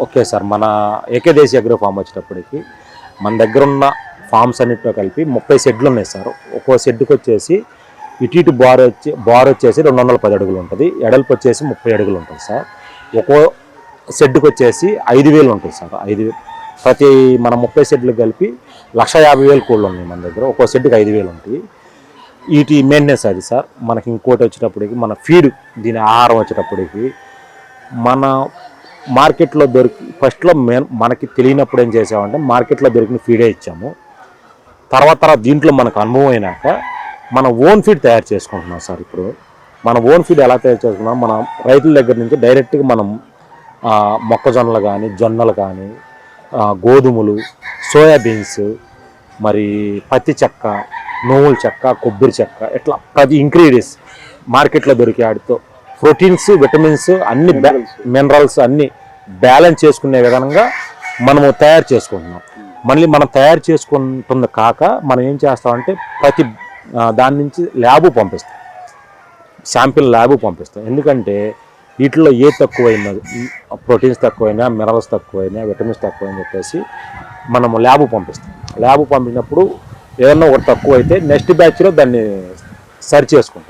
Okay sir, మన ఏకదేశీ agro form వచ్చేటప్పటికి మన దగ్గర ఉన్న ఫామ్స్ అన్నిటితో కలిపి 30 షెడ్లు ఉన్నాయి సార్. ఒక్కో షెడ్కి వచ్చేసి ఇటు బార్ వచ్చేసి 210 అడుగులు ఉంటుంది, ఎడల్పు వచ్చేసి 30 అడుగులు ఉంటుంది సార్. ఒక్కో షెడ్కి వచ్చేసి 5,000 ఉంటుంది సార్. 5,000 ప్రతి మన 30 షెడ్లు కలిపి 1,50,000 కోళ్ళు ఉన్నాయి మన దగ్గర. ఒక్కో షెడ్కి 5,000 ఉంటాయి. వీటి మెయింటెనెన్స్ అది సార్. మనకి ఇంకోటి వచ్చేటప్పటికి మన ఫీడ్, దీని ఆహారం వచ్చేటప్పటికి మన మార్కెట్లో ఫస్ట్లో మనకి తెలియనప్పుడు ఏం చేసామంటే మార్కెట్లో దొరికిన ఫీడే ఇచ్చాము. తర్వాత దీంట్లో మనకు అనుభవం అయినాక మన ఓన్ ఫీడ్ తయారు చేసుకుంటున్నాం సార్. ఇప్పుడు మన ఓన్ ఫీడ్ ఎలా తయారు చేసుకున్నాం, మన రైతుల దగ్గర నుంచి డైరెక్ట్గా మనం మొక్కజొన్నలు కానీ, జొన్నలు కానీ, గోధుమలు, సోయాబీన్స్, మరి పత్తి చెక్క, నువ్వుల చెక్క, కొబ్బరి చెక్క, ఇట్లా 10 ఇంగ్రీడియంట్స్ మార్కెట్లో దొరికే వాటితో ప్రోటీన్స్, విటమిన్స్, అన్ని మినరల్స్ అన్నీ బ్యాలెన్స్ చేసుకునే విధంగా మనము తయారు చేసుకుంటున్నాం. మళ్ళీ మనం తయారు చేసుకుంటుంది కాక మనం ఏం చేస్తామంటే ప్రతి దాని నుంచి ల్యాబు పంపిస్తాం, శాంపిల్ ల్యాబు పంపిస్తాం. ఎందుకంటే వీటిలో ఏ తక్కువైనా, ప్రోటీన్స్ తక్కువైనా, మినరల్స్ తక్కువైనా, విటమిన్స్ తక్కువైనా చెప్పేసి మనము ల్యాబు పంపిస్తాం. ల్యాబు పంపినప్పుడు ఏదన్నా ఒకటి తక్కువ అయితే నెక్స్ట్ బ్యాచ్లో దాన్ని సరి చేసుకుంటాం.